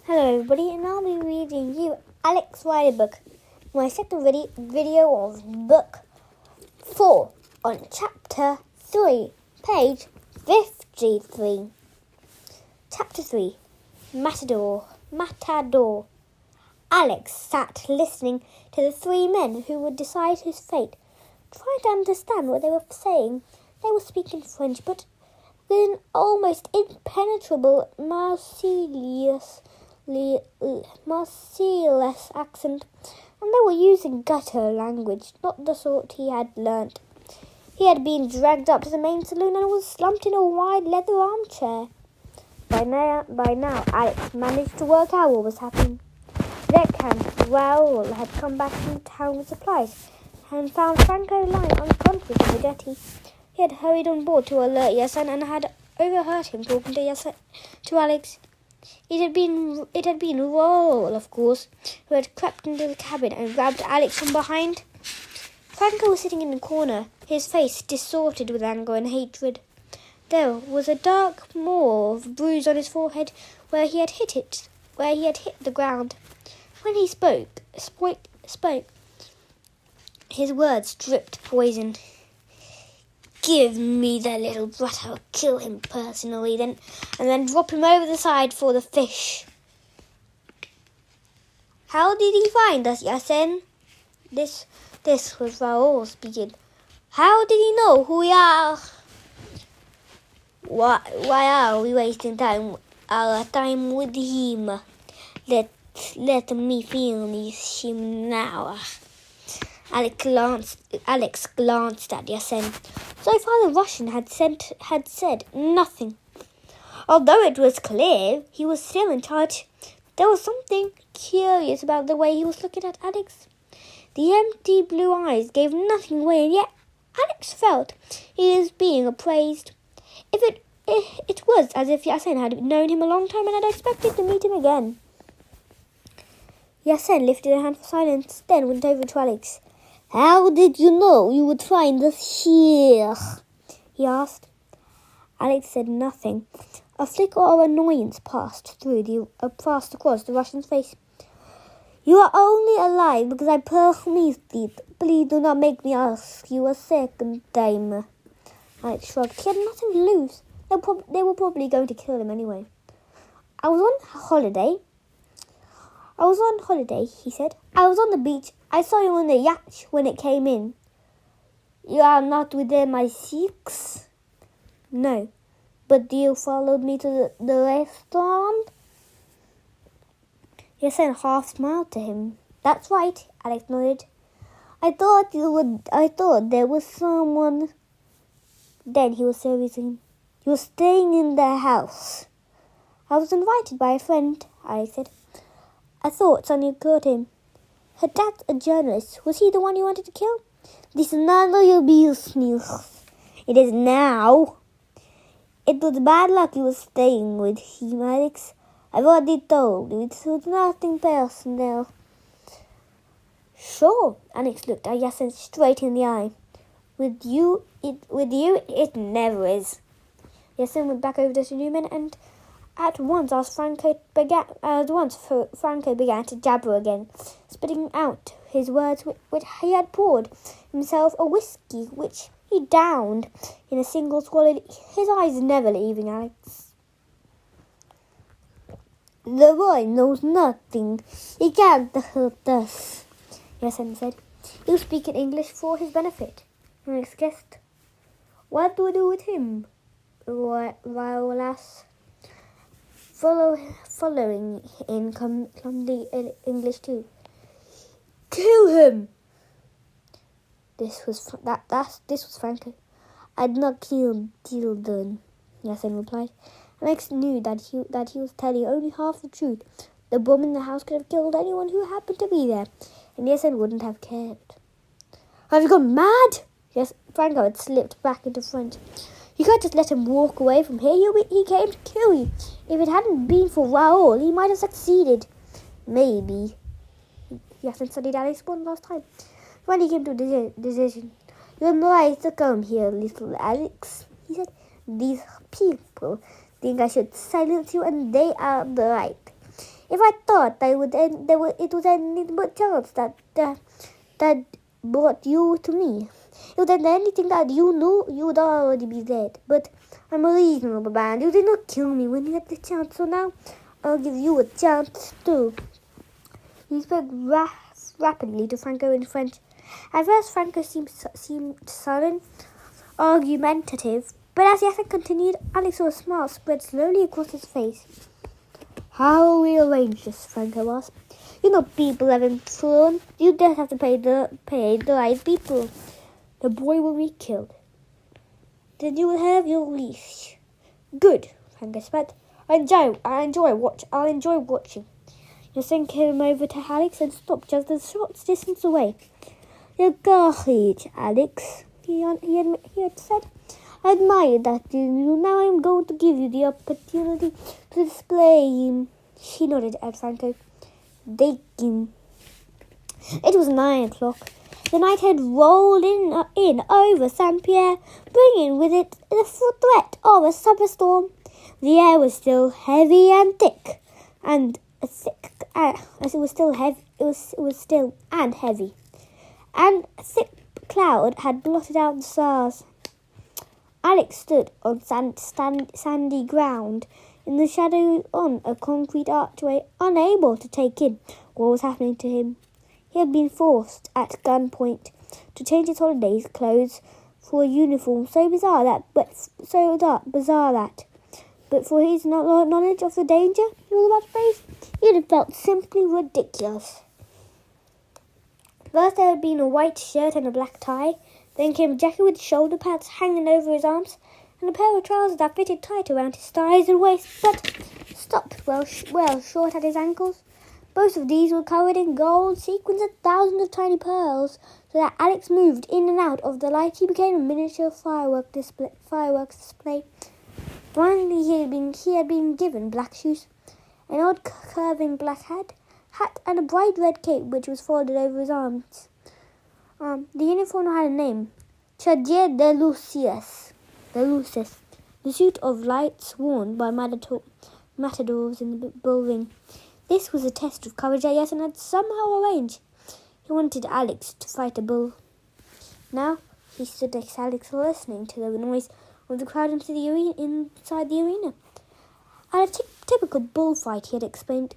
Hello everybody, and I'll be reading you Alex Rider book, my second video of book 4 on chapter 3, page 53. Chapter 3, Matador. Alex sat listening to the three men who would decide his fate, trying to understand what they were saying. They were speaking French, but with an almost impenetrable merciless accent, and they were using gutter language, not the sort he had learnt. He had been dragged up to the main saloon and was slumped in a wide leather armchair. By now, Alex managed to work out what was happening. Deckhand Raoul had come back from town with supplies and found Franco lying unconscious on the jetty. He had hurried on board to alert Yassen and had overheard him talking to Alex. It had been Raoul, of course, who had crept into the cabin and grabbed Alex from behind. Franco was sitting in the corner, his face distorted with anger and hatred. There was a dark mauve bruise on his forehead where he had hit the ground. When he spoke, his words dripped poison. "Give me the little brat, I'll kill him personally, and then drop him over the side for the fish." "How did he find us, Yassen?" This was Raoul speaking. "How did he know who we are?" Why are we wasting our time with him? Let me finish him now. Alex glanced at Yassen. So far the Russian had said nothing. Although it was clear he was still in charge, there was something curious about the way he was looking at Alex. The empty blue eyes gave nothing away, and yet Alex felt he was being appraised. It was as if Yassen had known him a long time and had expected to meet him again. Yassen lifted a hand for silence, then went over to Alex. "How did you know you would find us here?" he asked. Alex said nothing. A flicker of annoyance passed across the Russian's face. "You are only alive because I promised it. Please do not make me ask you a second time." Alex shrugged. He had nothing to lose. They were probably going to kill him anyway. I was on holiday, he said. "I was on the beach. I saw you on the yacht when it came in." "You are not with MI6? "No. But you followed me to the restaurant?" Yassen half smiled to him. "That's right," Alex nodded. I thought there was someone." Then he was serious again. "You're staying in their house." "I was invited by a friend," Alex said. "I thought Sonia caught him." "Her dad's a journalist. Was he the one you wanted to kill?" "This is none of your business." "It is now." "It was bad luck you were staying with him, Alex. I've already told you. It was nothing personal." "Sure." Alex looked at Yassen straight in the eye. With you, it never is." Yassen went back over to the new men, and At once Franco began to jabber again, spitting out his words which he had poured himself a whiskey which he downed in a single swallow, his eyes never leaving Alex. "The boy knows nothing. He can't hurt us," Yassen said. He was speaking English for his benefit. Alex guessed. "What do we do with him?" Raoul asked, following in clumsy English too. "Kill him." This was Franco. "I'd not kill children," Yassen replied. Alex knew that he was telling only half the truth. The bomb in the house could have killed anyone who happened to be there, and Yassen wouldn't have cared. "Have you gone mad?" Yes, Franco had slipped back into French. "You can't just let him walk away from here. He came to kill you. If it hadn't been for Raoul, he might have succeeded." "Maybe." Yassen studied Alex one last time. When he came to a decision. "You're right to come here, little Alex," he said. "These people think I should silence you, and they are right. If I thought it was anything but chance that brought you to me. If it was anything that you knew, you would already be dead. But I'm a reasonable man. You did not kill me when you had the chance, so now I'll give you a chance too. He spoke rapidly to Franco in French. At first, Franco seemed sullen, argumentative, but as the accent continued, Alex saw a smile spread slowly across his face. How will we arrange this? Franco asked. You know people haven't flown. You just have to pay the right people. The boy will be killed. Then you will have your leash. Good, Franco said. I'll enjoy watching. Yossen came over to Alex and stopped just a short distance away. You're courage, Alex, he had said. I admire that in you. Now I'm going to give you the opportunity to display him. She nodded at Franco. Dakin. It was 9 o'clock. The night had rolled in over Saint-Pierre, bringing with it the threat of a summerstorm. The air was still heavy and thick, and heavy, and a thick cloud had blotted out the stars. Alex stood on sandy ground in the shadow on a concrete archway, unable to take in what was happening to him. He had been forced at gunpoint to change his holiday clothes for a uniform so bizarre that, but for his knowledge of the danger he was about to face, it had felt simply ridiculous. First there had been a white shirt and a black tie, then came a jacket with shoulder pads hanging over his arms, and a pair of trousers that fitted tight around his thighs and waist, but stopped well short at his ankles. Both of these were covered in gold, sequins and thousands of tiny pearls, so that Alex moved in and out of the light. He became a miniature fireworks display. Finally, he had been given black shoes, an odd curving black hat, and a bright red cape which was folded over his arms. The uniform had a name, Chaudier de Lucis, the suit of lights worn by matadors in the bull ring. This was a test of courage that Yasin had somehow arranged. He wanted Alex to fight a bull. Now he stood next to Alex, listening to the noise of the crowd inside the arena. At a typical bullfight, he had explained,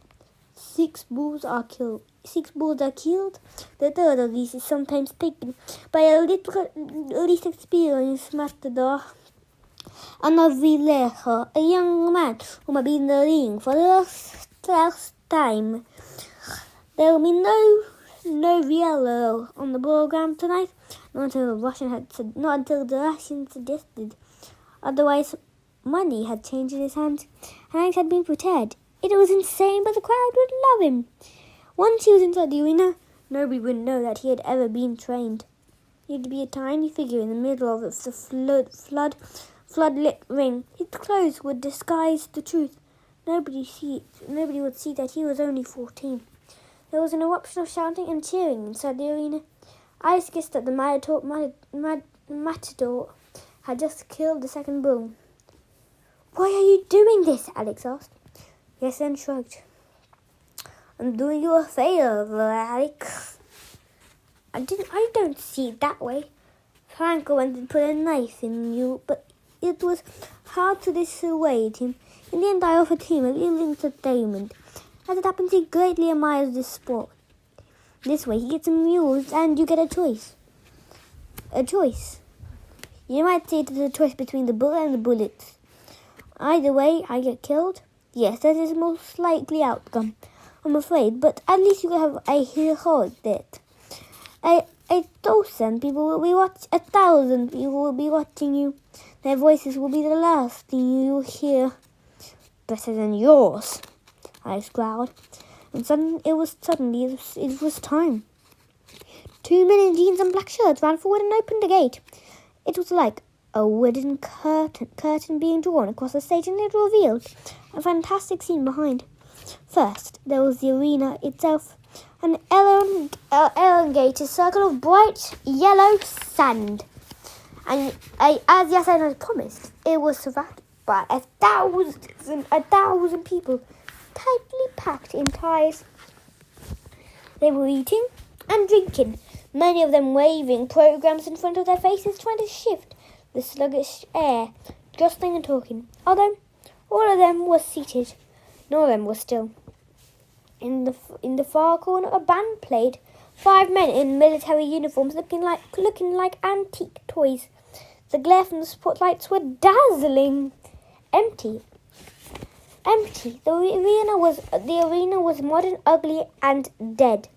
6 bulls are killed. The third of these is sometimes taken by a least experienced matador. Another Villejo, a young man who might be in the ring for the first time. There will be no Viello on the program tonight, not until the Russian suggested. Otherwise, money had changed in his hands, and Alex had been prepared. It was insane, but the crowd would love him. Once he was inside the arena, nobody would know that he had ever been trained. He'd be a tiny figure in the middle of the floodlit ring. His clothes would disguise the truth. Nobody would see that he was only 14. There was an eruption of shouting and cheering inside the arena. Alex guessed that the matador had just killed the second bull. Why are you doing this? Alex asked. Yasin shrugged. I'm doing you a favor, Alex. I don't see it that way. Franco wanted to put a knife in you, but it was hard to dissuade him. In the end, I offered him a little entertainment. As it happens, he greatly admires this sport. This way, he gets amused, and you get a choice. A choice. You might say it is a choice between the bull and the bullets. Either way, I get killed. Yes, that is the most likely outcome, I'm afraid, but at least you will have a heroic death. 1,000 people will be 1,000 people will be watching you. Their voices will be the last thing you will hear. Better than yours, Alex growled. And suddenly it was time. 2 men in jeans and black shirts ran forward and opened the gate. It was like a wooden curtain being drawn across the stage, and it revealed a fantastic scene behind. First, there was the arena itself, an elongated circle of bright yellow sand. And as Yasin had promised, it was surrounded by 1,000 people. tightly packed in ties. They were eating and drinking, many of them waving programs in front of their faces, trying to shift the sluggish air, jostling and talking. Although all of them were seated, none of them was still. In the far corner, a band played. 5 men in military uniforms looking like antique toys. The glare from the spotlights were dazzling. Empty. The arena was modern, ugly, and dead,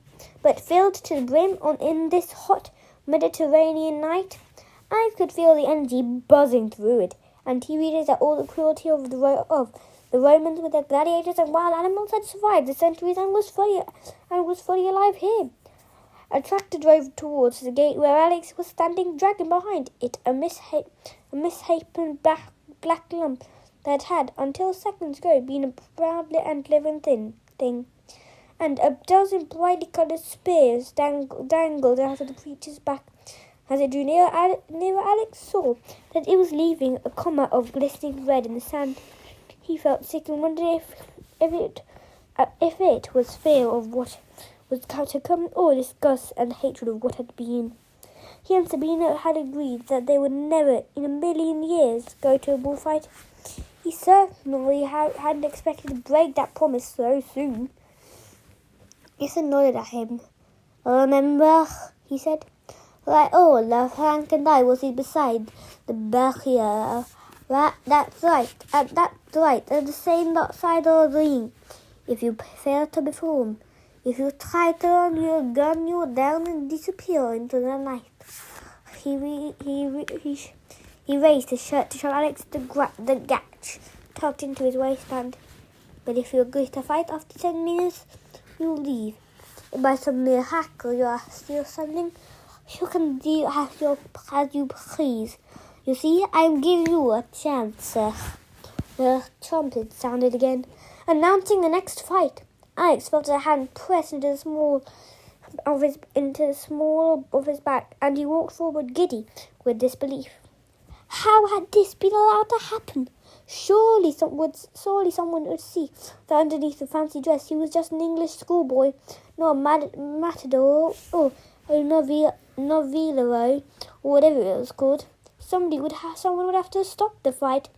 but filled to the brim in this hot Mediterranean night. I could feel the energy buzzing through it, and he realized that all the cruelty of the Romans with their gladiators and wild animals had survived the centuries and was fully alive here. A tractor drove towards the gate where Alex was standing, dragging behind it a misshapen black lump that had, until seconds ago, been a proud and living thing. And a dozen brightly coloured spears dangled out of the creature's back. As it drew nearer, Alex saw that it was leaving a comma of glistening red in the sand. He felt sick and wondered if it was fear of what was to come, or disgust and hatred of what had been. He and Sabina had agreed that they would never in a million years go to a bullfight. He certainly hadn't expected to break that promise so soon. Ethan nodded at him. Remember, he said, like Frank and I will sit beside the barrier. That's right, at the same side of the ring. If you fail to perform, if you try to run your gun, you'll down and disappear into the night. He raised his shirt to show Alex the gatch tucked into his waistband. But if you agree to fight after 10 minutes, you'll leave. If by some miracle you are still something, you can do as you please. You see, I'm giving you a chance. The trumpet sounded again, announcing the next fight. Alex felt a hand press into the small of his back, and he walked forward giddy with disbelief. How had this been allowed to happen? Surely someone would see that underneath the fancy dress he was just an English schoolboy, not a matador or a novillero or whatever it was called. Someone would have to stop the fight,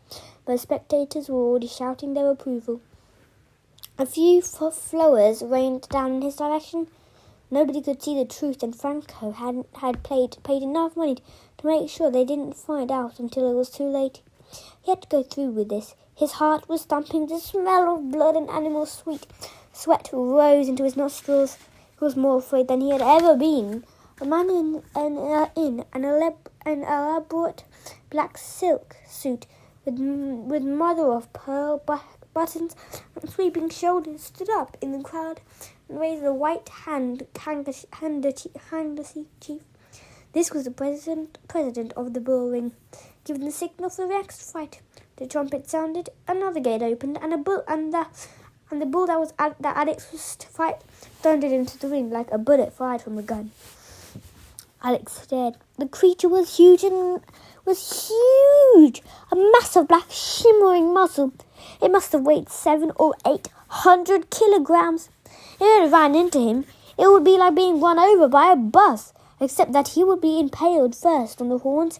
but the spectators were already shouting their approval. A few flowers rained down in his direction. Nobody could see the truth, and Franco had paid enough money to make sure they didn't find out until it was too late. He had to go through with this. His heart was thumping. The smell of blood and animal sweat rose into his nostrils. He was more afraid than he had ever been. A man in an elaborate black silk suit with mother-of-pearl buttons and sweeping shoulders stood up in the crowd and raised a white handkerchief. This was the president of the bull ring, giving the signal for the next fight. The trumpet sounded, another gate opened, and the bull that Alex was to fight thundered into the ring like a bullet fired from a gun. Alex stared. The creature was huge, a mass of black shimmering muscle. It must have weighed 700 or 800 kilograms. If it ran into him, it would be like being run over by a bus, except that he would be impaled first on the horns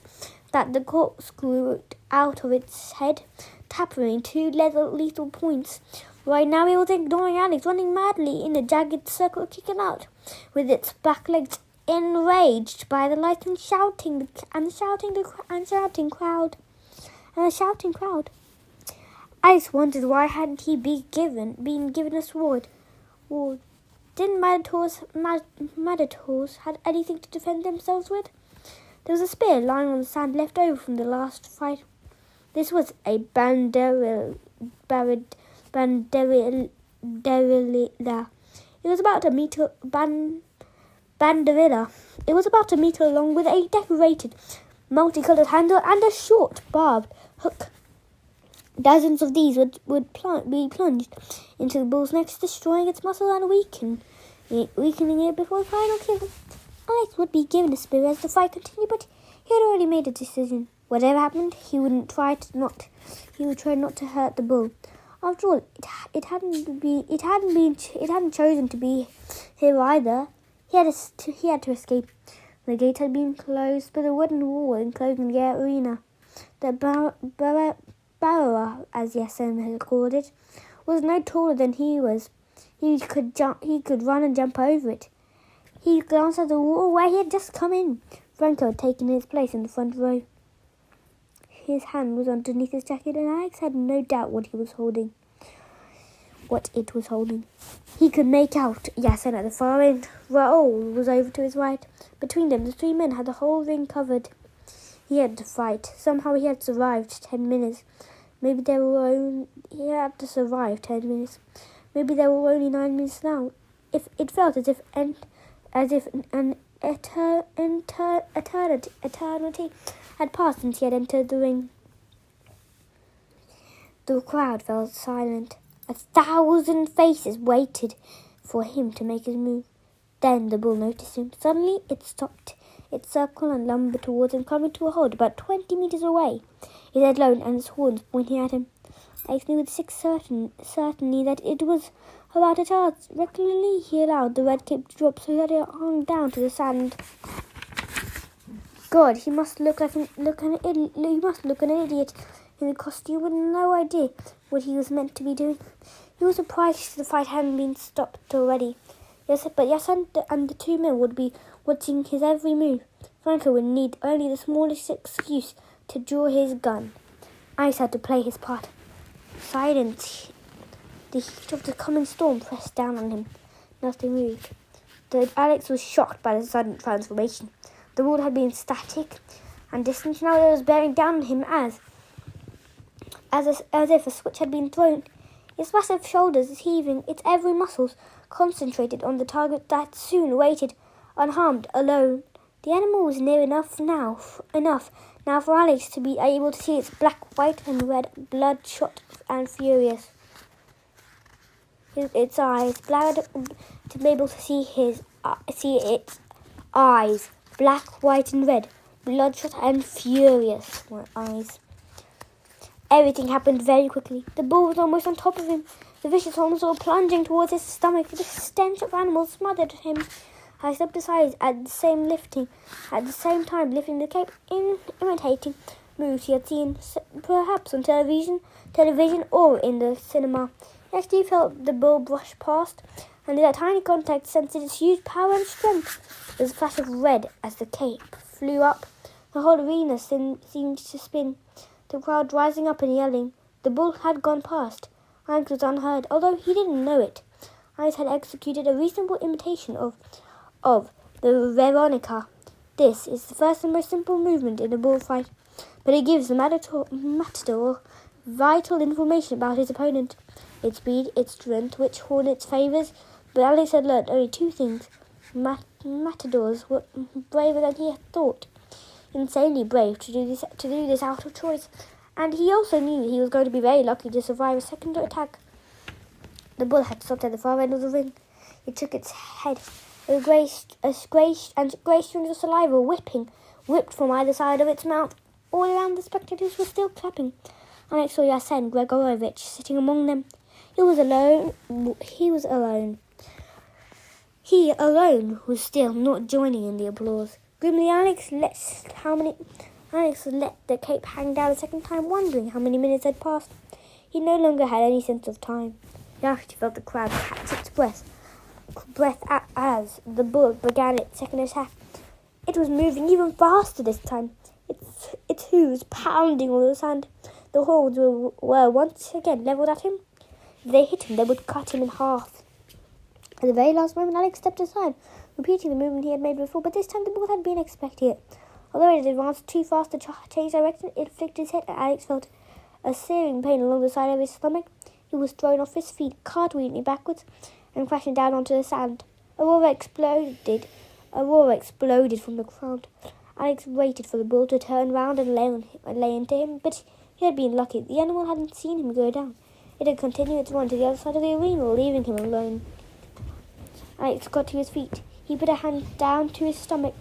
that the corkscrew out of its head, tapering 2 lethal points. Right now it was ignoring Alex, running madly in a jagged circle, kicking out with its back legs, enraged by the light and shouting crowd. Alex wondered why hadn't he been given a sword. Or didn't matadors had anything to defend themselves with? There was a spear lying on the sand left over from the last fight. This was a banderilla. It was about a meter long, with a decorated, multicolored handle and a short, barbed hook. Dozens of these would be plunged into the bull's neck, destroying its muscle and weakening it before the final kill. Alex would be given a spear as the fight continued, but he had already made a decision. Whatever happened, he would try not to hurt the bull. After all, it hadn't chosen to be here either. He had to escape. The gate had been closed, but the wooden wall enclosing the arena, the barrier, as Yasen had called it, was no taller than he was. He could run and jump over it. He glanced at the wall where he had just come in. Franco had taken his place in the front row. His hand was underneath his jacket, and Alex had no doubt what it was holding. He could make out Yasen at the far end. Raoul was over to his right. Between them, the three men had the whole ring covered. He had to fight. Somehow he had survived 10 minutes. Maybe there were only 9 minutes now. It felt as if an eternity had passed since he had entered the ring. The crowd fell silent. 1,000 faces waited for him to make his move. Then the bull noticed him. Suddenly it stopped its circle and lumbered towards him, coming to a halt about 20 meters away, his head low and its horns pointing at him. Alex knew with certainty that it was about to charge. Recklessly he allowed the red cape to drop so that it hung down to the sand. God, he must look an idiot in the costume with no idea what he was meant to be doing. He was surprised the fight hadn't been stopped already. But Yasen and the two men would be watching his every move. Franco would need only the smallest excuse to draw his gun. Alex had to play his part. Silent. The heat of the coming storm pressed down on him. Nothing moved. Alex was shocked by the sudden transformation. The wall had been static and distant. Now it was bearing down on him as if a switch had been thrown. Its massive shoulders heaving, its every muscles concentrated on the target that soon waited, unharmed, alone. The animal was near enough now for Alex to be able to see its black, white, and red, bloodshot and furious. Its eyes, to be able to see its eyes, black, white, and red, bloodshot and furious eyes. Everything happened very quickly. The bull was almost on top of him. The vicious horns were plunging towards his stomach. The stench of animals smothered him. I stepped aside at the same time lifting the cape, imitating moves he had seen, perhaps on television or in the cinema. He actually felt the bull brush past, and in that tiny contact sensed its huge power and strength. There was a flash of red as the cape flew up. The whole arena seemed to spin, the crowd rising up and yelling. The bull had gone past. Alex was unheard, although he didn't know it. Alex had executed a reasonable imitation of the Veronica. This is the first and most simple movement in a bullfight, but it gives the matador vital information about his opponent, its speed, its strength, which horn it favours. But Alex had learned only two things. Matadors were braver than he had thought. Insanely brave to do this out of choice, and he also knew he was going to be very lucky to survive a second attack. The bull had stopped at the far end of the ring. It shook its head. A grey streams of saliva whipped from either side of its mouth. All around the spectators were still clapping. Alex saw Yasen Gregorovich sitting among them. He alone was still not joining in the applause. Grimly, Alex let the cape hang down a second time, wondering how many minutes had passed. He no longer had any sense of time. He actually felt the crowd catch its breath as the bull began its second attack. It was moving even faster this time, its hooves pounding on the sand. The horns were once again levelled at him. If they hit him, they would cut him in half. At the very last moment, Alex stepped aside, repeating the movement he had made before, but this time the bull had been expecting it. Although it had advanced too fast to change direction, it flicked his head, and Alex felt a searing pain along the side of his stomach. He was thrown off his feet, cartwheeling backwards, and crashing down onto the sand. A roar exploded from the crowd. Alex waited for the bull to turn round and lay into him, but he had been lucky. The animal hadn't seen him go down. It had continued its run to the other side of the arena, leaving him alone. Alex got to his feet. He put a hand down to his stomach.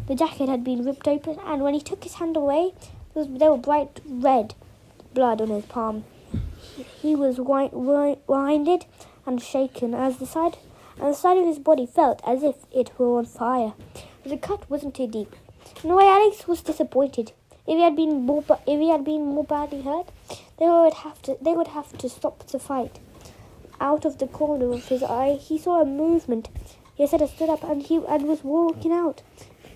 The jacket had been ripped open, and when he took his hand away, there was bright red blood on his palm. He was winded and shaken as the side of his body felt as if it were on fire. But the cut wasn't too deep. In a way, Alex was disappointed. If he had been more badly hurt, they would have to stop the fight. Out of the corner of his eye, he saw a movement. He stood up and was walking out.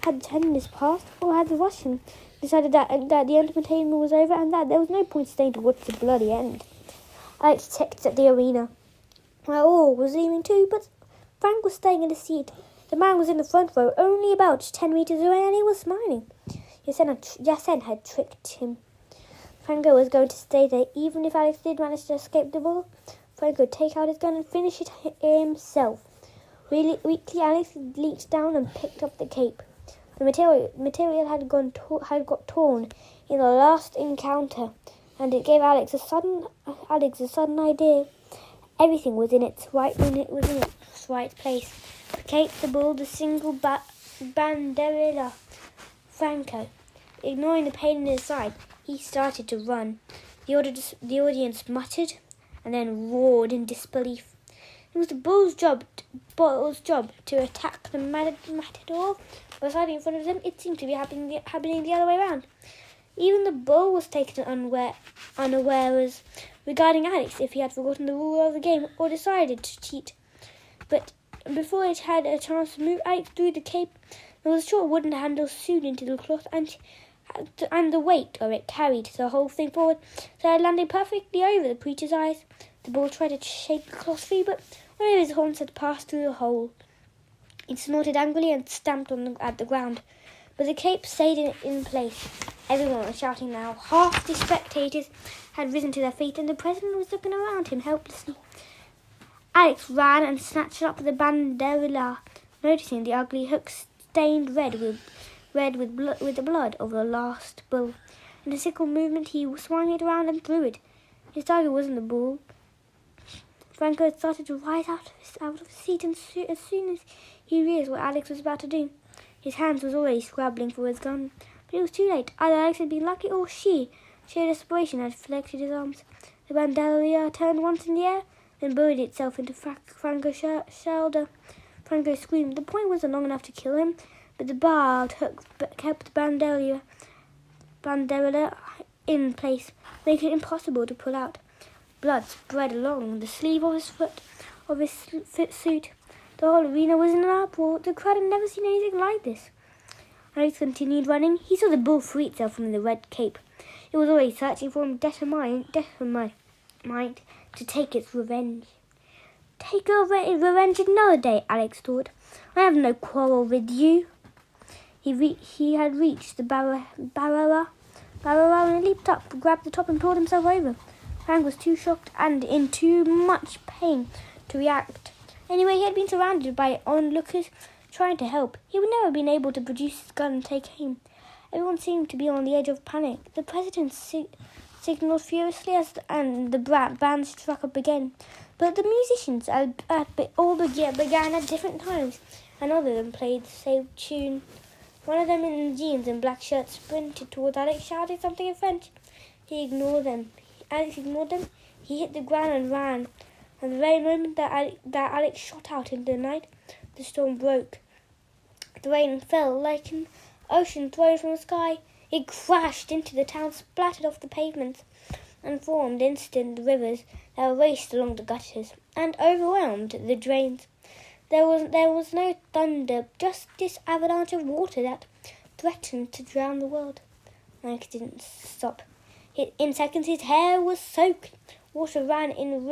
Had 10 minutes passed, or had the Russian decided that the entertainment was over and that there was no point staying to watch the bloody end? Alex checked at the arena. All was leaving too, but Frank was staying in his seat. The man was in the front row, only about 10 meters away, and he was smiling. Yasen had tricked him. Franco was going to stay there, even if Alex did manage to escape the ball. Franco would take out his gun and finish it himself. Weakly, Alex leaped down and picked up the cape. The material had got torn in the last encounter, and it gave Alex a sudden idea. Everything was in its right place. The cape, the ball, the single banderilla. Franco, ignoring the pain in his side, he started to run. The audience muttered and then roared in disbelief. It was the bull's job to attack the matador, but slightly in front of them, it seemed to be happening the other way around. Even the bull was taken unawares regarding Alex if he had forgotten the rule of the game or decided to cheat. But before it had a chance to move, Alex threw the cape. There was a short wooden handle sewed into the cloth, and the weight of it carried the whole thing forward, so it landed perfectly over the preacher's eyes. The bull tried to shake the cloth free, but one of his horns had passed through the hole. He snorted angrily and stamped at the ground, but the cape stayed in place. Everyone was shouting now. Half the spectators had risen to their feet, and the president was looking around him helplessly. Alex ran and snatched up the banderilla, noticing the ugly hook stained red with the blood of the last bull. In a single movement, he swung it around and threw it. His target wasn't the bull. Franco had started to rise out of his seat, and as soon as he realized what Alex was about to do, his hands was already scrabbling for his gun. But it was too late. Either Alex had been lucky, or sheer desperation had flexed his arms. The banderilla turned once in the air, then buried itself into Franco's shoulder. Franco screamed. The point wasn't long enough to kill him, but the barbed hook kept the banderilla in place, making it impossible to pull out. Blood spread along the sleeve of his suit. The whole arena was in an uproar. The crowd had never seen anything like this. Alex continued running. He saw the bull free itself from the red cape. It was already searching for him, determined to take its revenge. Take your revenge another day, Alex thought. I have no quarrel with you. He had reached the barrow and leaped up, grabbed the top and pulled himself over. Frank was too shocked and in too much pain to react. Anyway, he had been surrounded by onlookers trying to help. He would never have been able to produce his gun and take aim. Everyone seemed to be on the edge of panic. The president signaled furiously and the band struck up again. But the musicians all began at different times, and all of them played the same tune. One of them in jeans and black shirt sprinted towards Alex, shouting something in French. Alex ignored them. He hit the ground and ran. And the very moment that Alex shot out into the night, the storm broke. The rain fell like an ocean thrown from the sky. It crashed into the town, splattered off the pavements, and formed instant rivers that raced along the gutters and overwhelmed the drains. There was no thunder, just this avalanche of water that threatened to drown the world. Alex didn't stop. In seconds, his hair was soaked. Water ran in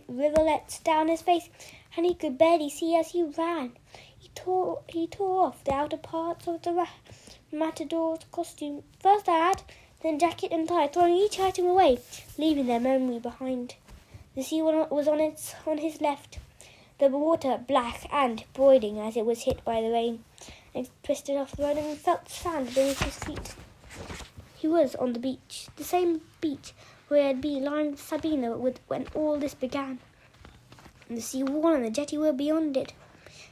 rivulets down his face, and he could barely see as he ran. He tore off the outer parts of the matador's costume. First a hat, then jacket and tie, throwing each item away, leaving their memory behind. The sea was on his left, the water black and boiling as it was hit by the rain. He twisted off the road and felt sand beneath his feet. He was on the beach, the same beach where he had been lying with Sabina when all this began. The sea wall and the jetty were beyond it.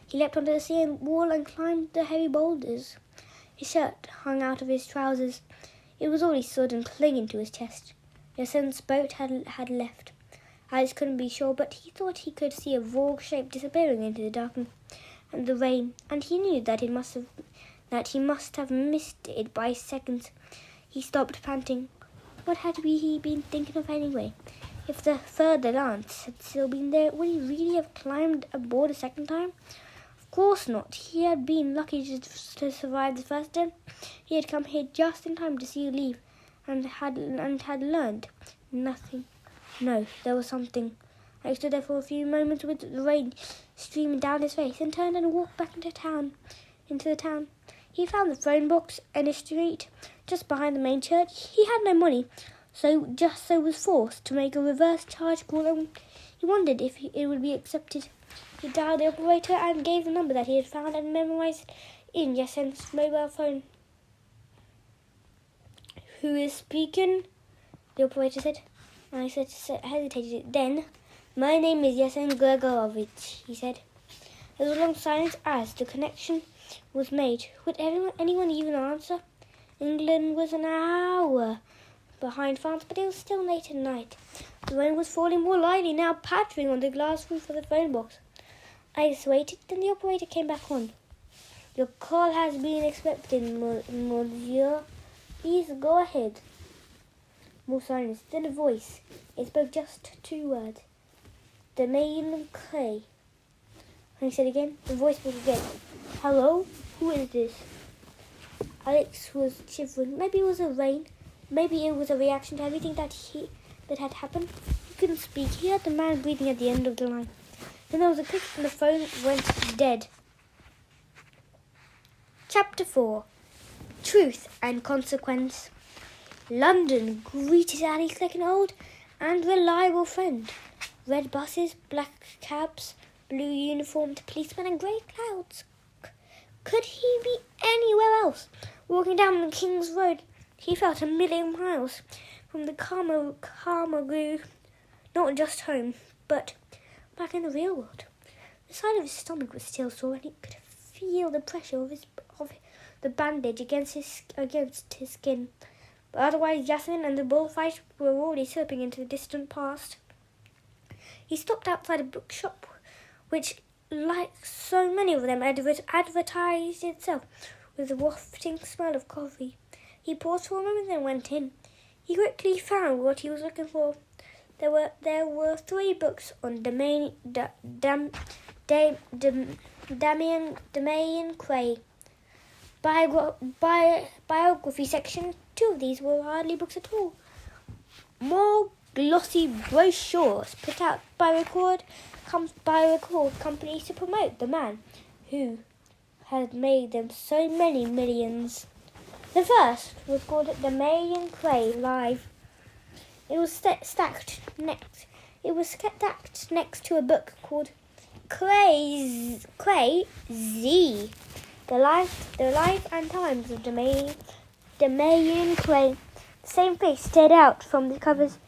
He leapt onto the sea wall and climbed the heavy boulders. His shirt hung out of his trousers. It was already sodden, clinging to his chest. Yasen's boat had left. Alex couldn't be sure, but he thought he could see a vague shape disappearing into the darkness and the rain, and he knew that he must have missed it by seconds. He stopped, panting. What had he been thinking of anyway? If the further lance had still been there, would he really have climbed aboard a second time? Of course not. He had been lucky to survive the first day. He had come here just in time to see you leave, and had learned nothing. No, there was something. I stood there for a few moments with the rain streaming down his face, and turned and walked back into the town. He found the phone box in a street just behind the main church. He had no money, so was forced to make a reverse charge call, and he wondered if it would be accepted. He dialed the operator and gave the number that he had found and memorized in Yasen's mobile phone. "Who is speaking?" the operator said. And I hesitated. Then, "My name is Yasen Gregorovich," he said. There was a long silence as the connection was made. Would anyone even answer? England was an hour behind France, but it was still late at night. The rain was falling more lightly, now pattering on the glass roof of the phone box. I just waited, then the operator came back on. "Your call has been expected, monsieur. Please go ahead." More silence, then a voice. It spoke just 2 words. "The main clay." And he said again. The voice spoke again. "Hello? Who is this?" Alex was shivering. Maybe it was the rain. Maybe it was a reaction to everything that had happened. He couldn't speak. He heard the man breathing at the end of the line. Then there was a click and the phone went dead. Chapter 4. Truth and Consequence. London greeted Alex like an old and reliable friend. Red buses, black cabs, blue uniformed policemen and grey clouds. Could he be anywhere else? Walking down the King's Road, he felt a million miles from the calmer groove, not just home, but back in the real world. The side of his stomach was still sore, and he could feel the pressure of the bandage against his skin. But otherwise, Yasen and the bullfight were already slipping into the distant past. He stopped outside a bookshop, which, like so many of them, advertised itself with the wafting smell of coffee. He paused for a moment and went in. He quickly found what he was looking for. There were 3 books on Damien Cray. Biography section. 2 of these were hardly books at all. More glossy brochures put out by record companies to promote the man who had made them so many millions. The first was called Damien Cray Live. It was stacked next to a book called Cray Z. The life and times of Damien Cray. The same face stared out from the covers.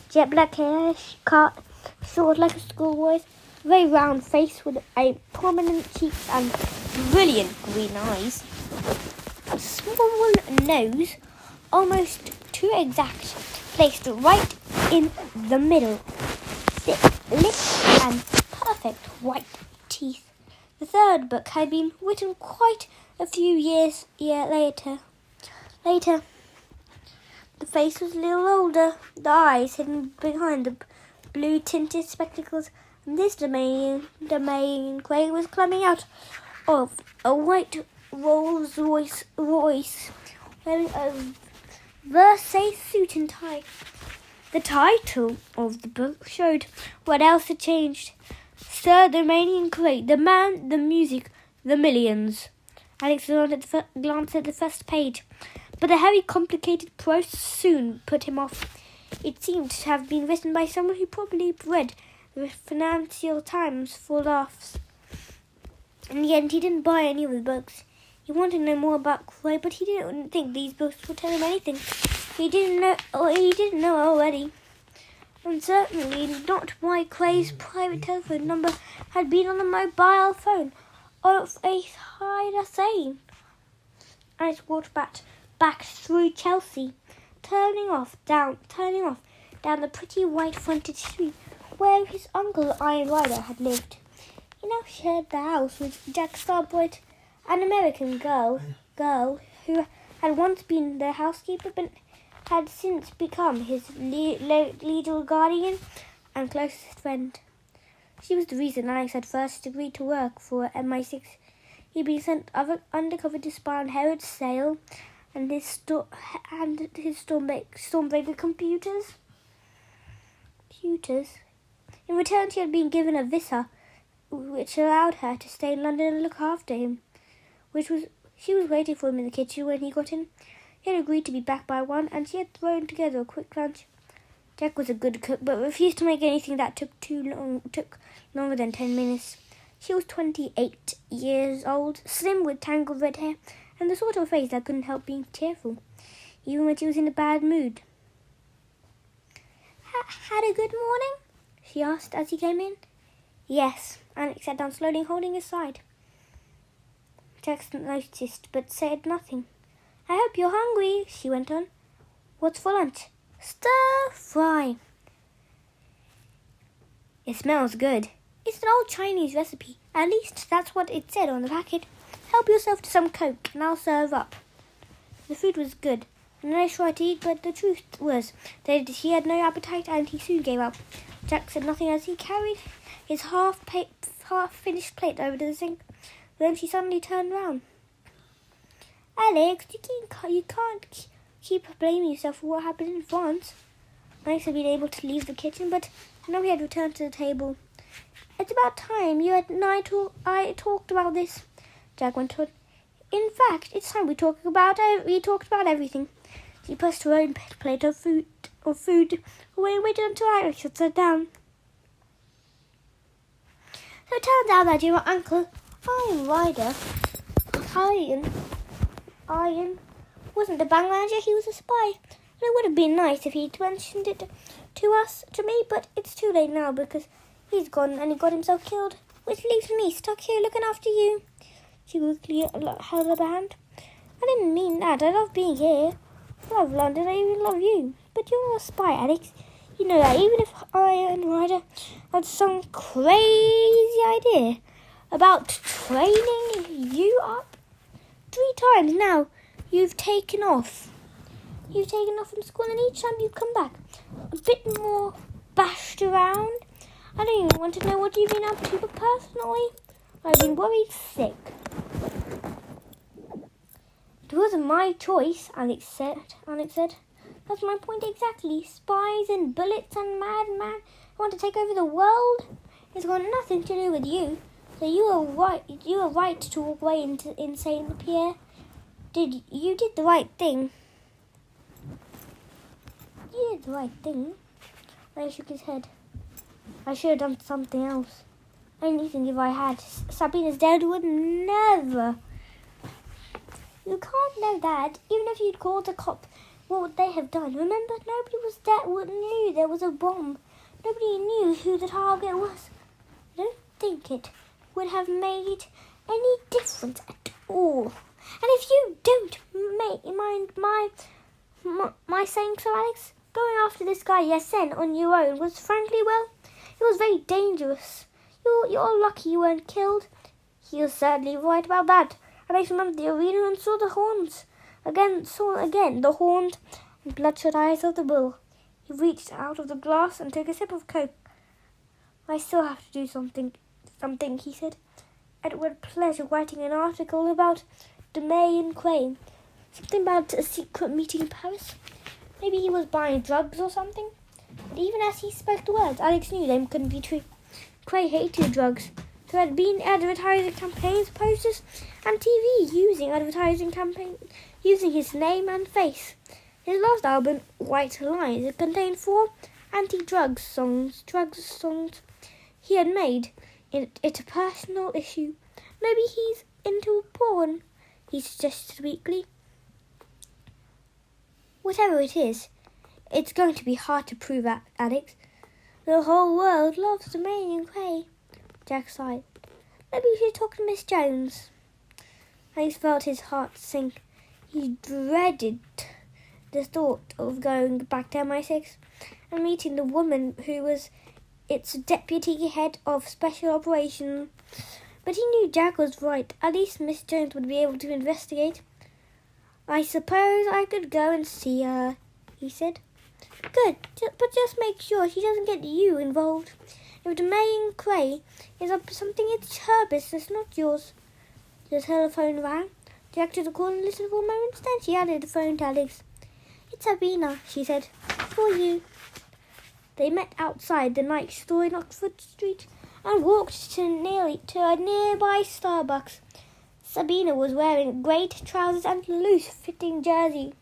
Jet black hair, short like a schoolboy's, very round face with a prominent cheeks and brilliant green eyes. A small nose, almost too exact, placed right in the middle. Thick lips and perfect white teeth. The third book had been written quite a few years later. The face was a little older, the eyes hidden behind the blue-tinted spectacles, and this Damien Cray was climbing out of a white Rolls-Royce wearing a Versailles suit and tie. The title of the book showed what else had changed. Sir Damien Cray, the man, the music, the millions. Alex glanced at the first page, but the heavy, complicated prose soon put him off. It seemed to have been written by someone who probably read the Financial Times for laughs. In the end, he didn't buy any of the books. He wanted to know more about Cray, but he didn't think these books would tell him anything he didn't know already. And certainly not why Cray's private telephone number had been on the mobile phone of a hider-sane. And it walked back through Chelsea, turning off down the pretty white-fronted street where his uncle Iron Rider had lived. He now shared the house with Jack Starboard, an American girl who had once been their housekeeper but had since become his legal guardian and closest friend. She was the reason Alex had first agreed to work for MI6. He'd been sent undercover to spy on Herod's sale and his Stormbreaker computers. In return, she had been given a visa, which allowed her to stay in London and look after him. She was waiting for him in the kitchen when he got in. He had agreed to be back by 1, and she had thrown together a quick lunch. Jack was a good cook, but refused to make anything that took longer than 10 minutes. She was 28 years old, slim with tangled red hair, and the sort of face that couldn't help being cheerful, even when she was in a bad mood. Had a good morning? She asked as he came in. Yes, Alex sat down slowly, holding his side. Jack noticed, but said nothing. I hope you're hungry, she went on. What's for lunch? Stir fry. It smells good. It's an old Chinese recipe. At least that's what it said on the packet. Help yourself to some Coke and I'll serve up. The food was good, and I tried to eat, but the truth was that he had no appetite and he soon gave up. Jack said nothing as he carried his half-finished plate over to the sink. Then she suddenly turned round. Alex, you can't keep blaming yourself for what happened in France. Alex had been able to leave the kitchen, but now he had returned to the table. It's about time you and I talked about this, Jack went on. In fact, it's time we talked about everything. She pressed her own plate of food away and waited until Alex had sat down. So it turns out that your uncle, Iron Rider, Iron wasn't a bank manager, he was a spy. And it would have been nice if he'd mentioned it to me, but it's too late now because he's gone and he got himself killed, which leaves me stuck here looking after you. She quickly held up her hand. I didn't mean that. I love being here. I love London. I even love you. But you're a spy, Alex. You know that even if Iron Rider had some crazy idea about training you up, 3 times now you've taken off. You've taken off from school, and each time you come back a bit more bashed around. I don't even want to know what you've been up to, but personally, I've been worried sick. It wasn't my choice, Alex said. That's my point exactly. Spies and bullets and madman who want to take over the world. It's got nothing to do with you. So you were right. You were right to walk away into insane Pierre. You did the right thing. You did the right thing. I shook his head. I should have done something else. Anything if I had. Sabina's dad would never. You can't know that. Even if you'd called the cops, what would they have done? Remember, nobody was there knew there was a bomb. Nobody knew who the target was. I don't think it would have made any difference at all. And if you don't mind my saying so, Alex, going after this guy Yassen on your own was frankly, well, it was very dangerous. You're lucky you weren't killed. He was certainly right about that. And I remembered the arena and saw the horns. Saw again the horned and bloodshot eyes of the bull. He reached out of the glass and took a sip of Coke. I still have to do something, he said. It would pleasure writing an article about DeMay and Crane. Something about a secret meeting in Paris. Maybe he was buying drugs or something. But even as he spoke the words, Alex knew they couldn't be true. Cray hated drugs. There had been advertising campaigns, posters, and TV using his name and face. His last album, White Lies, it contained 4 anti-drug songs he had made it a personal issue. Maybe he's into porn, he suggested weakly. Whatever it is, it's going to be hard to prove that, Alex. The whole world loves the main and Cray. Jack sighed. Maybe we should talk to Miss Jones. Alex felt his heart sink. He dreaded the thought of going back to MI6 and meeting the woman who was its deputy head of special operations. But he knew Jack was right. At least Miss Jones would be able to investigate. I suppose I could go and see her, he said. Good, but just make sure she doesn't get you involved. If the May and Cray is up to something, it's her business, not yours. The telephone rang. Jack took the call and listened for a moment. Then she added the phone to Alex. It's Sabina, she said. For you. They met outside the night store in Oxford Street and walked to a nearby Starbucks. Sabina was wearing grey trousers and loose-fitting jersey.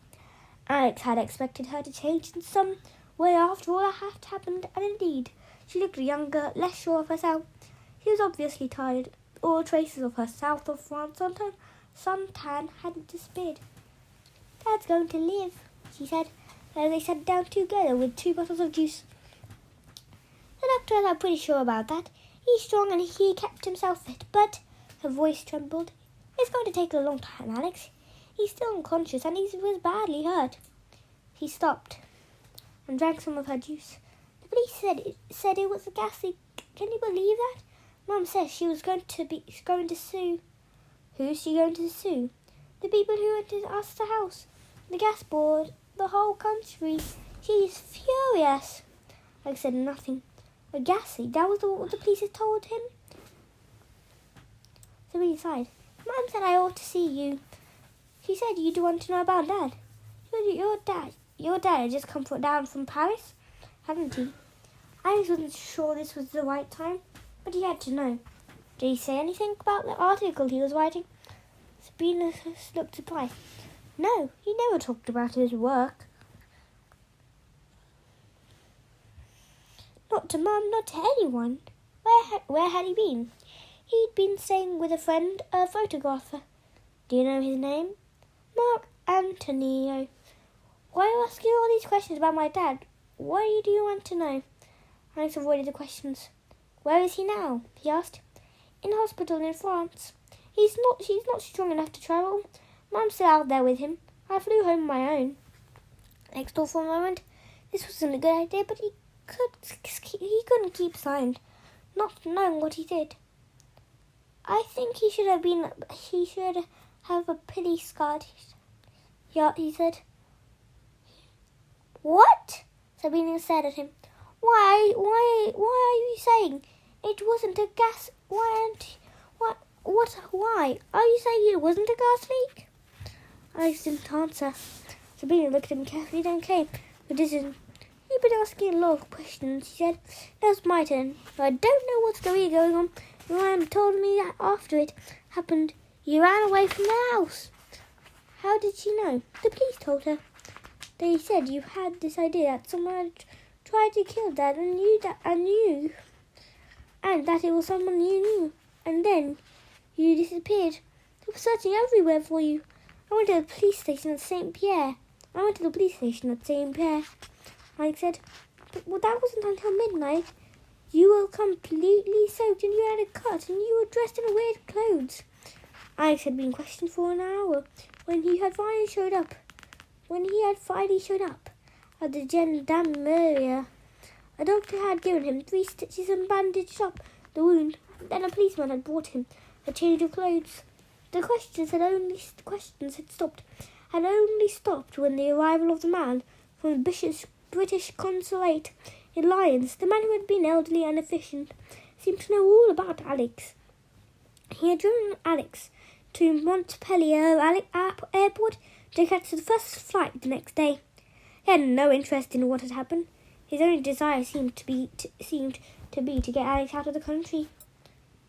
Alex had expected her to change in some way after all that had happened, and indeed, she looked younger, less sure of herself. She was obviously tired. All traces of her south of France suntan had disappeared. Dad's going to live, she said, as they sat down together with 2 bottles of juice. The doctors are pretty sure about that. He's strong and he kept himself fit, but her voice trembled. It's going to take a long time, Alex. He's still unconscious and he was badly hurt. He stopped and drank some of her juice. The police said it was a gas leak. Can you believe that? Mum says she was going to sue. Who's she going to sue? The people who rented us the house, the gas board, the whole country. She's furious. I said nothing. A gas leak? That was what the police had told him. So he sighed. Mum said I ought to see you. She said you'd want to know about Dad. Your dad had just come down from Paris, hadn't he? Alex wasn't sure this was the right time, but he had to know. Did he say anything about the article he was writing? Sabina looked surprised. No, he never talked about his work. Not to Mum, not to anyone. Where had he been? He'd been staying with a friend, a photographer. Do you know his name? Mark Antonio. Why are you asking all these questions about my dad? What do you want to know? Alex avoided the questions. Where is he now? He asked. In hospital in France. She's not strong enough to travel. Mum's still out there with him. I flew home on my own. Alex thought for a moment. This wasn't a good idea, but he couldn't keep silent, not knowing what he did. I think he should have a police guard. Yeah, he said. What? Sabina stared at him. Why are you saying it wasn't a gas? Why? Are you saying it wasn't a gas leak? Alex didn't answer. Sabina looked at him carefully, then came to a decision. You've been asking a lot of questions, she said. That was my turn. I don't know what's going on. Your mum told me that after it happened, you ran away from the house. How did she know? The police told her. They said you had this idea that someone had tried to kill Dad and that it was someone you knew. And then you disappeared. They were searching everywhere for you. I went to the police station at St. Pierre. Mike said, but that wasn't until midnight. You were completely soaked and you had a cut and you were dressed in weird clothes. Alex had been questioned for an hour when he had finally showed up. At the gendarmerie, a doctor had given him 3 stitches and bandaged up the wound. Then a policeman had brought him a change of clothes. The questions had only stopped when the arrival of the man from the British consulate in Lyons. The man who had been elderly and efficient seemed to know all about Alex. He had driven Alex to Montpellier airport to catch the first flight the next day. He had no interest in what had happened. His only desire seemed to be to get Alex out of the country.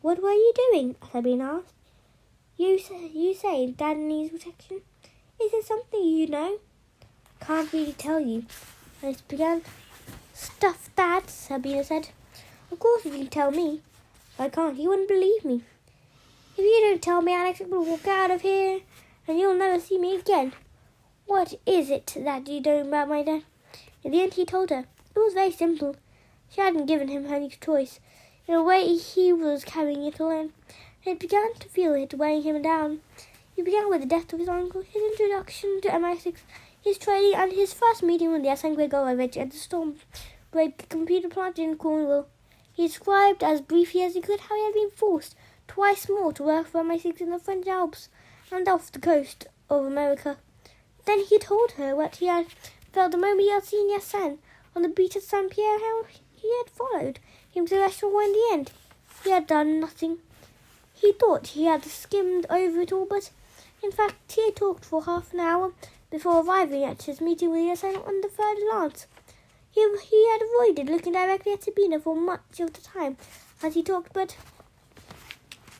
What were you doing? Sabina asked. You say Dad needs protection. Is it something you know? Can't really tell you. Alex began. Stuff that, Sabina said. Of course you can tell me. I can't. You wouldn't believe me. If you don't tell me, Alex will walk out of here and you'll never see me again. What is it that you know about my dad? In the end, he told her. It was very simple. She hadn't given him any choice. In a way, he was carrying it alone. And it began to feel it weighing him down. He began with the death of his uncle, his introduction to MI6, his training and his first meeting with the Sangue Horowitz at the Stormbreak computer plant in Cornwall. He described as briefly as he could how he had been forced twice more to work for MI6 in the French Alps and off the coast of America. Then he told her what he had felt the moment he had seen Yassin on the beach at Saint Pierre, how he had followed him to the restaurant in the end. He had done nothing. He thought he had skimmed over it all, but in fact he had talked for half an hour before arriving at his meeting with Yassin on the third glance. He had avoided looking directly at Sabina for much of the time as he talked, but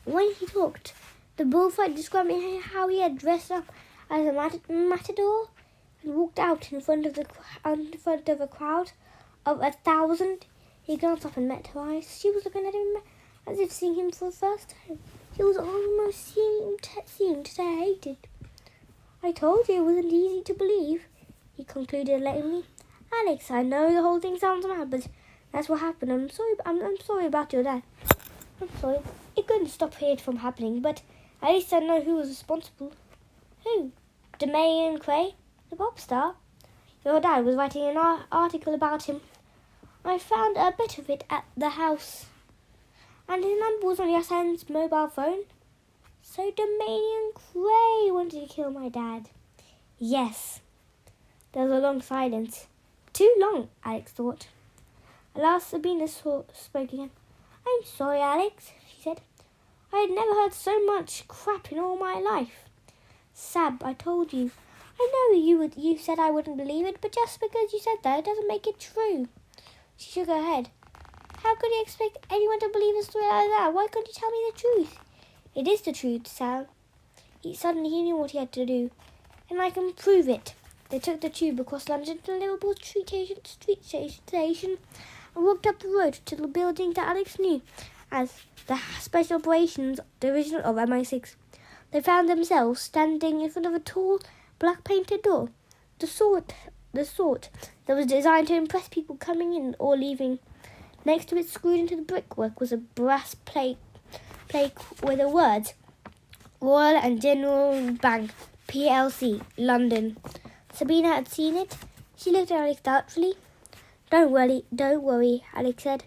when he talked, the bullfight described how he had dressed up as a matador and walked out in front of a crowd of 1,000. He glanced up and met her eyes. She was looking at him as if seeing him for the first time. She was almost seemed to hate it. I told you it wasn't easy to believe, he concluded lamely. Alex, I know the whole thing sounds mad, but that's what happened. I'm sorry about your dad. I'm sorry. It couldn't stop it from happening, but at least I know who was responsible. Who? Damian Cray, the pop star. Your dad was writing an article about him. I found a bit of it at the house. And his number was on Yassin's mobile phone. So Damian Cray wanted to kill my dad. Yes. There was a long silence. Too long, Alex thought. At last Sabina spoke again. I'm sorry, Alex, she said. I had never heard so much crap in all my life. Sab, I told you. I know you said I wouldn't believe it, but just because you said that, it doesn't make it true. She shook her head. How could you expect anyone to believe a story like that? Why couldn't you tell me the truth? It is the truth, Sal. Suddenly he knew what he had to do. And I can prove it. They took the tube across London to Liverpool Street Station and walked up the road to the building that Alex knew as the Special Operations Division of MI6. They found themselves standing in front of a tall, black-painted door, the sort that was designed to impress people coming in or leaving. Next to it, screwed into the brickwork, was a brass plate with the words Royal and General Bank, PLC, London. Sabina had seen it. She looked at Alex doubtfully. Don't worry, Alex said.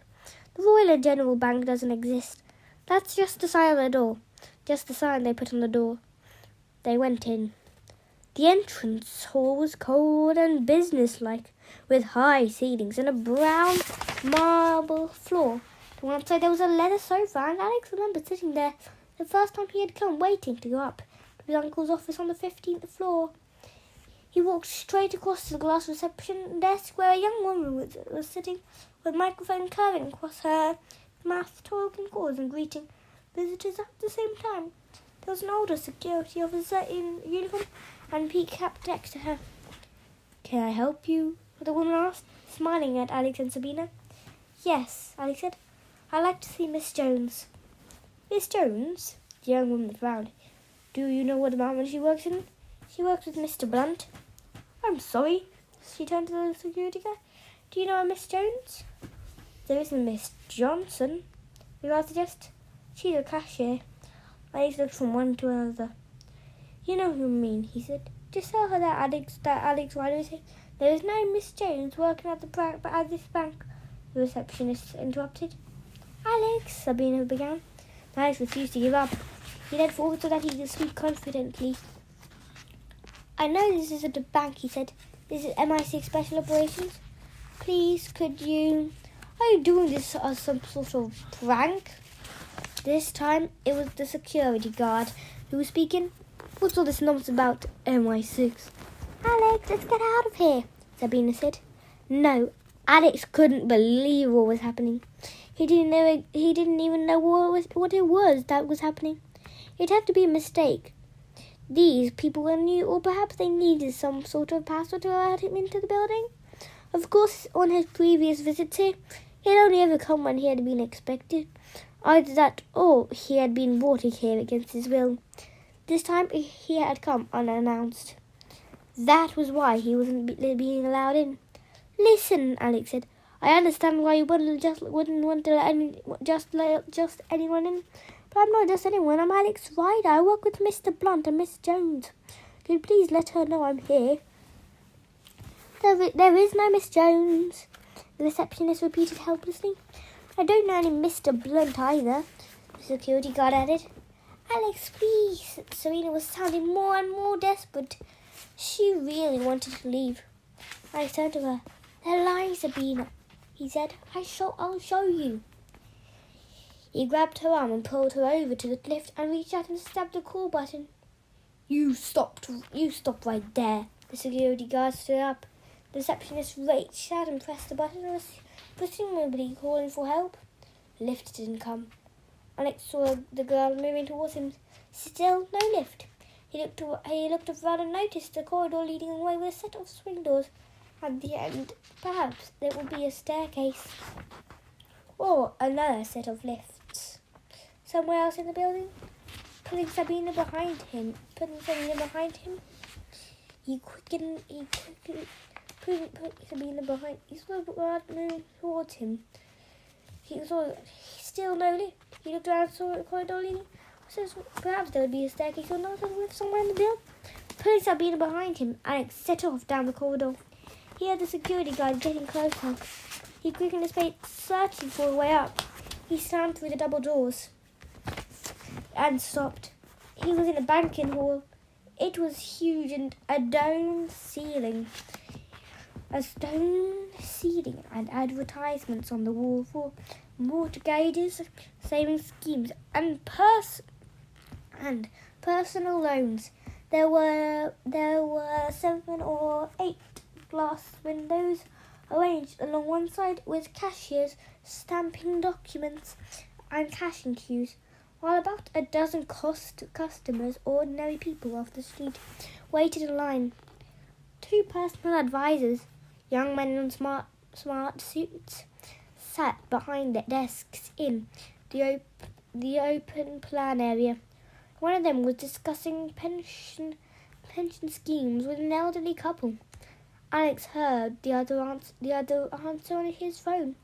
The Royal and General Bank doesn't exist. That's just the sign on the door. Just the sign they put on the door. They went in. The entrance hall was cold and businesslike, with high ceilings and a brown marble floor. To one side there was a leather sofa, and Alex remembered sitting there the first time he had come, waiting to go up to his uncle's office on the 15th floor. He walked straight across to the glass reception desk where a young woman was sitting with a microphone curving across her mouth, talking calls and greeting visitors at the same time. There was an older security officer in uniform and peak cap next to her. Can I help you? The woman asked, smiling at Alex and Sabina. Yes, Alex said. I'd like to see Miss Jones. Miss Jones? The young woman frowned. Do you know what department she works in? She works with Mr. Blunt. I'm sorry. She turned to the security guy. Do you know a Miss Jones? There isn't Miss Johnson. The guy suggested. She's a cashier. Alex looked from one to another. You know who I mean, he said. Just tell her that Alex Ryder said. There is no Miss Jones working at this bank, the receptionist interrupted. Alex, Sabina began. Alex refused to give up. He leaned forward so that he could speak confidently. I know this isn't a bank, he said. This is MI6 Special Operations. Please, could you... Are you doing this as some sort of prank? This time, it was the security guard who was speaking. What's all this nonsense about MI6? Alex, let's get out of here, Sabina said. No, Alex couldn't believe what was happening. He didn't even know what it was that was happening. It had to be a mistake. These people were new, or perhaps they needed some sort of password to allow him into the building. Of course, on his previous visits here, he had only ever come when he had been expected. Either that, or he had been brought here against his will. This time, he had come unannounced. That was why he wasn't being allowed in. Listen, Alex said. I understand why you wouldn't want to let just anyone in. But I'm not just anyone. I'm Alex Ryder. I work with Mr. Blunt and Miss Jones. Could you please let her know I'm here? There is no Miss Jones, the receptionist repeated helplessly. I don't know any Mr. Blunt either, the security guard added. Alex, please. Sabina was sounding more and more desperate. She really wanted to leave. I turned to her. They're lying, Sabina, he said. I'll show you. He grabbed her arm and pulled her over to the lift and reached out and stabbed the call button. You stop right there. The security guard stood up. The receptionist reached out and pressed the button, presumably calling for help. The lift didn't come. Alex saw the girl moving towards him. Still no lift. He looked around and noticed the corridor leading away with a set of swing doors. At the end, perhaps there would be a staircase. Or another set of lifts. Somewhere else in the building. Putting Sabina behind him. He quickly put Sabina behind. He saw the guard moving towards him. He saw still no lift. He looked around and saw a corridor leading. So perhaps there would be a staircase or another lift somewhere in the building. Pulling Sabina behind him, Alex set off down the corridor. He heard the security guard getting closer. He quickened his pace, searching for a way up. He slammed through the double doors and stopped. He was in a banquet hall. It was huge and a stone ceiling and advertisements on the wall for mortgages, savings schemes, and personal loans. There were 7 or 8 glass windows arranged along one side with cashiers stamping documents and cashing queues, while about a dozen customers, ordinary people off the street, waited in line. 2 personal advisors, young men in smart suits, sat behind their desks in the open plan area. One of them was discussing pension schemes with an elderly couple. Alex heard the other answer on his phone.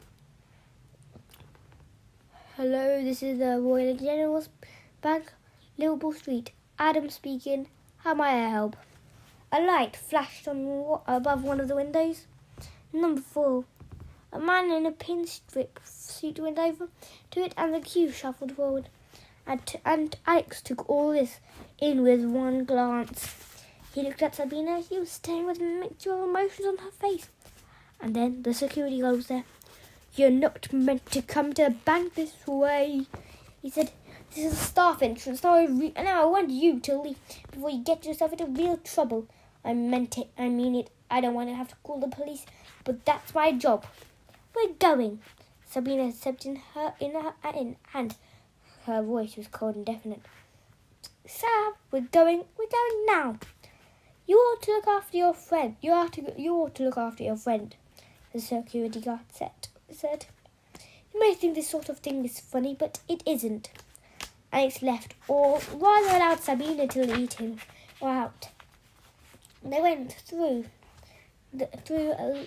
Hello, this is the Royal General's Bank, Liverpool Street. Adam speaking. How may I help? A light flashed on above one of the windows. Number 4. A man in a pinstripe suit went over to it and the queue shuffled forward. And Alex took all this in with one glance. He looked at Sabina. He was staring with a mixture of emotions on her face. And then the security guard was there. You're not meant to come to the bank this way, he said. This is a staff entrance. Now I want you to leave before you get yourself into real trouble. I meant it. I mean it. I don't want to have to call the police, but that's my job. We're going. Sabina stepped in and her voice was cold and definite. Sir, we're going now. You ought to look after your friend. You ought to look after your friend, the security guard said. You may think this sort of thing is funny, but it isn't. Alex left, or rather allowed Sabina to lead him out. They went through a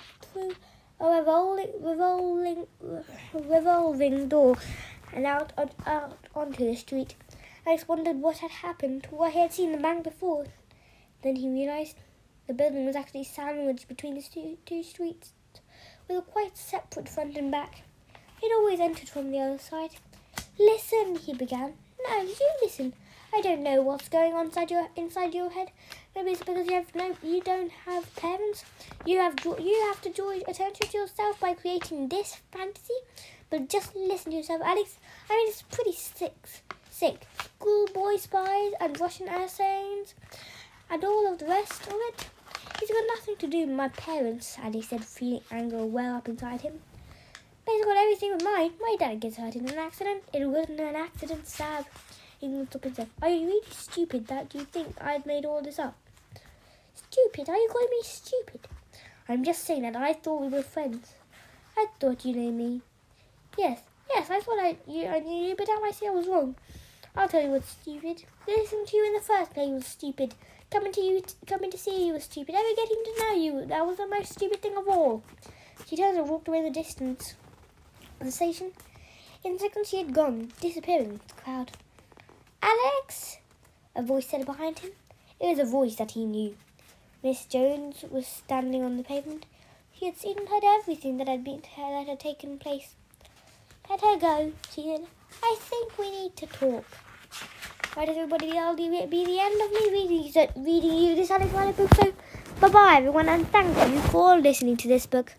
revolving door and out onto the street. Alex wondered what had happened, why he had seen the bank before. Then he realised the building was actually sandwiched between the two streets, with a quite separate front and back. He'd always entered from the other side. Listen, he began. No, you listen. I don't know what's going on inside your head. Maybe it's because you don't have parents. You have to draw attention to yourself by creating this fantasy. But just listen to yourself, Alex. I mean, it's pretty sick. Schoolboy spies and Russian assassins and all of the rest of it. It's got nothing to do with my parents, Alex said, feeling anger well up inside him. But it's got everything with mine. My dad gets hurt in an accident. It wasn't an accident, Sab. He looked up and said, Are you really stupid that you think I've made all this up? Stupid? Are you calling me stupid? I'm just saying that I thought we were friends. I thought you knew me. Yes, I thought I knew you, but now I see I was wrong. I'll tell you what's stupid. Listening to you in the first place was stupid. Coming to see you was stupid. Ever getting to know you, that was the most stupid thing of all. She turned and walked away in the distance of the station. In seconds she had gone, disappearing into the crowd. Alex! A voice said behind him. It was a voice that he knew. Miss Jones was standing on the pavement. She had seen and heard everything that had taken place. Let her go, she said. I think we need to talk. Right, everybody, that'll be the end of me reading you this Alexander book. So, bye-bye, everyone, and thank you for listening to this book.